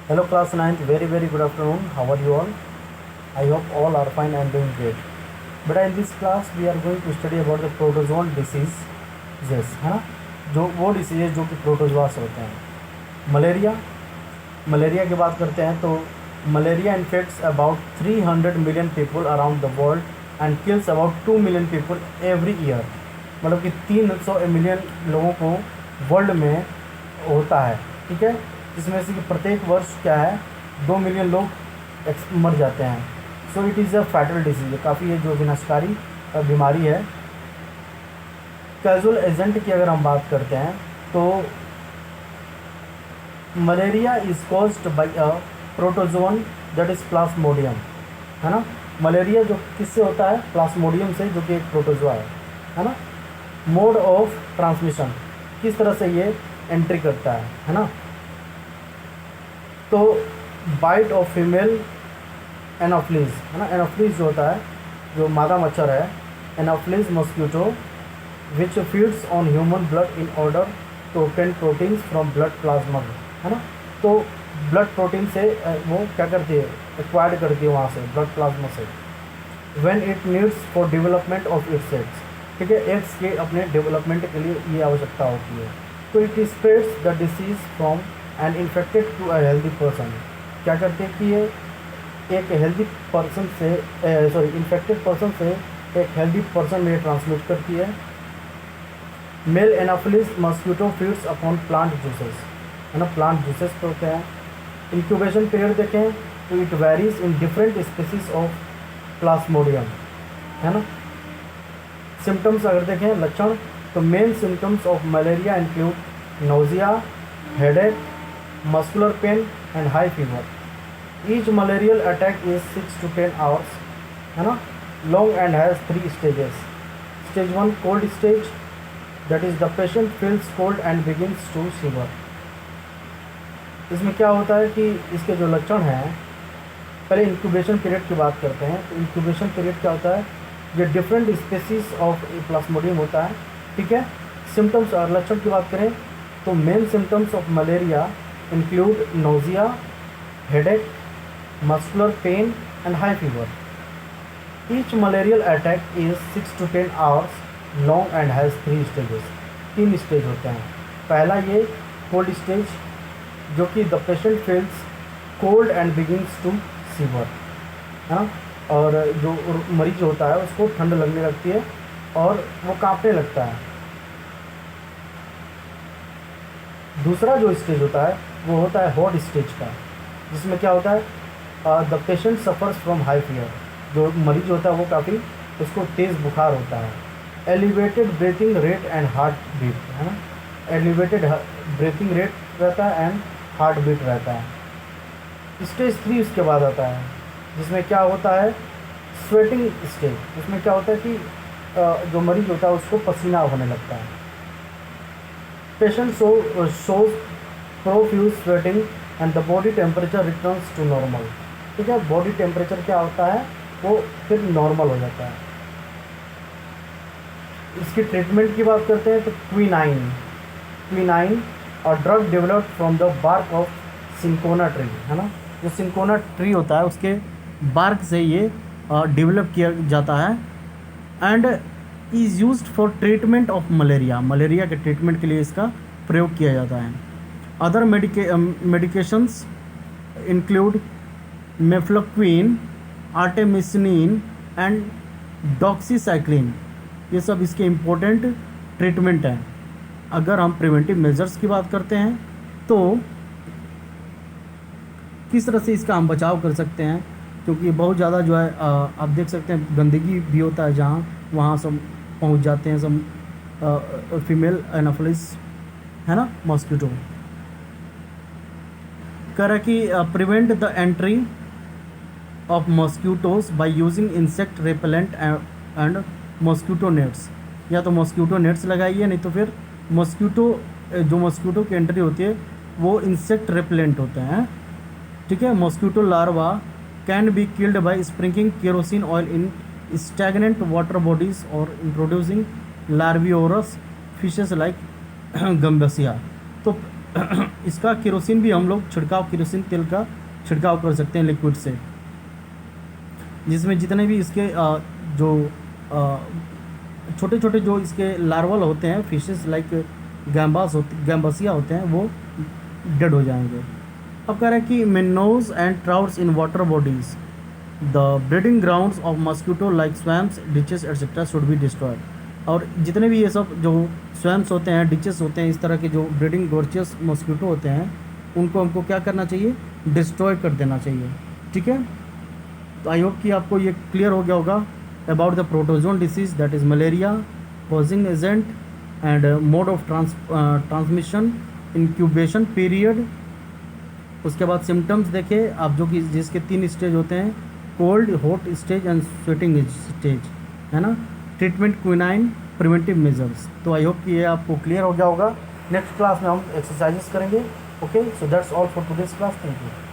Hello class 9th, very good afternoon. How are you all? I hope all are fine and doing great. But in this class we are going to study about the protozoal diseases, है ना, जो वो diseases जो कि protozoa से होते हैं. Malaria की बात करते हैं तो malaria infects about 300 million people around the world and kills about 2 million people every year. मतलब कि 300 मिलियन लोगों को वर्ल्ड में होता है, ठीक है, जिसमें से कि प्रत्येक वर्ष क्या है 2 मिलियन लोग मर जाते हैं. So it is a fatal disease, काफ़ी ये जो विनाशकारी बीमारी है. कैजुअल एजेंट की अगर हम बात करते हैं तो malaria is caused by a protozoan that is Plasmodium, है ना. मलेरिया जो किससे होता है, प्लाज्मोडियम से, जो कि एक प्रोटोजोआ है ना. मोड ऑफ ट्रांसमिशन, किस तरह से ये एंट्री करता है ना. तो बाइट ऑफ फीमेल एनोफ्लिस, है ना. एनोफ्लिस जो होता है, जो मादा मच्छर है, anopheles mosquito which feeds on human blood in order to obtain proteins from blood plasma, है ना. तो ब्लड प्रोटीन से वो क्या करती है, एक्वायर्ड करती है वहाँ से, ब्लड प्लाज्मा से. When it needs for development of its eggs, ठीक है, एग्स के अपने डेवलपमेंट के लिए ये आवश्यकता होती है. तो it spreads the disease from and infected to a healthy person. क्या करते हैं कि ये एक हेल्दी पर्सन से इन्फेक्टेड पर्सन से एक हेल्दी पर्सन में ट्रांसमिट करती है. Male anopheles mosquito feeds upon plant juices, है ना, प्लांट जूसेस पे होते हैं. इंक्यूबेशन पीरियड देखें तो it varies in different species of Plasmodium, है ना. सिम्टम्स अगर देखें, लक्षण, तो main symptoms of malaria include nausea, headache, muscular pain and high fever. Each malarial attack is 6 to 10 hours, है ना, long and has 3 stages. Stage 1 cold stage, that is the patient feels cold and begins to shiver. इसमें क्या होता है कि इसके जो लक्षण हैं, पहले इंक्यूबेशन पीरियड की बात करते हैं. तो इंक्यूबेशन पीरियड क्या होता है, ये डिफरेंट स्पेसीज ऑफ प्लाज्मोडियम होता है, ठीक है. सिम्टम्स और लक्षण की बात करें तो main symptoms of malaria include nausea, headache, muscular pain and high fever. Each malarial attack is 6 to 10 hours long and has 3 stages. 3 stage होते हैं. पहला ये कोल्ड स्टेज, जो कि the patient feels cold and begins to fever, हाँ, और जो मरीज होता है उसको ठंड लगने लगती है और वो कांपने लगता है. दूसरा जो स्टेज होता है वो होता है हॉट स्टेज का, जिसमें क्या होता है, the patient suffers from high fever. जो मरीज होता है वो काफ़ी, उसको तेज़ बुखार होता है. Elevated breathing rate and heart beat, है ना. एलिवेटेड ब्रीथिंग रेट रहता है एंड हार्ट बीट रहता है. स्टेज 3 उसके बाद आता है, जिसमें क्या होता है, स्वेटिंग स्टेज. इसमें क्या होता है कि जो मरीज होता है उसको पसीना होने लगता है. Patient shows profuse sweating and the body temperature returns to normal, ठीक है. बॉडी टेम्परेचर क्या होता है, वो फिर नॉर्मल हो जाता है. इसकी ट्रीटमेंट की बात करते हैं तो क्विनाइन और drug developed from the bark of cinchona tree, है ना. जो सिंकोना ट्री होता है उसके बार्क से ये डेवलप किया जाता है and is used for treatment of malaria. Malaria के ट्रीटमेंट के लिए इसका प्रयोग किया जाता है. Other medications include mefloquine, artemisinin and doxycycline. ये सब इसके इम्पोर्टेंट ट्रीटमेंट हैं. अगर हम प्रिवेंटिव मेजर्स की बात करते हैं तो किस तरह से इसका हम बचाव कर सकते हैं, क्योंकि बहुत ज़्यादा जो है आप देख सकते हैं गंदगी भी होता है जहाँ वहाँ सब पहुँच जाते हैं सब फीमेल एनाफिलिस, है ना, मॉस्किटो. कह रहा कि prevent the entry of mosquitoes by using insect repellent and mosquito nets. या तो मॉस्किटो नेट्स लगाइए, नहीं तो फिर मॉस्किटो की एंट्री होती है वो इंसेक्ट रेपेलेंट होते हैं, ठीक है. Mosquito larva can be killed by sprinkling kerosene oil in stagnant water bodies or introducing larvivorous fishes like गम्बसिया. तो इसका केरोसिन भी हम लोग छिड़काव, केरोसिन तेल का छिड़काव कर सकते हैं लिक्विड से, जिसमें जितने भी इसके जो छोटे छोटे जो इसके लार्वल होते हैं, फिशेस लाइक गैम्बासिया होते हैं, वो डेड हो जाएंगे। अब कह रहा है कि minnows and trouts in water bodies, the breeding grounds of mosquito like swamps, ditches etcetera should be destroyed. और जितने भी ये सब जो स्वैम्स होते हैं, डिचेस होते हैं, इस तरह के जो ब्रीडिंग गोर्चियस मस्कीटो होते हैं, उनको हमको क्या करना चाहिए, डिस्ट्रॉय कर देना चाहिए। ठीक है, तो आई होप कि आपको ये क्लियर हो गया होगा about the protozoan disease, that is malaria, causing agent and mode of transmission, incubation period. उसके बाद सिम्टम्स देखे आप, जो कि जिसके 3 स्टेज होते हैं, cold, hot stage and sweating stage, है ना। Treatment, quinine, preventive measures. तो आई होप कि ये आपको क्लियर हो गया होगा। नेक्स्ट क्लास में हम एक्सरसाइजेस करेंगे। Okay, so that's all for today's class. Thank you.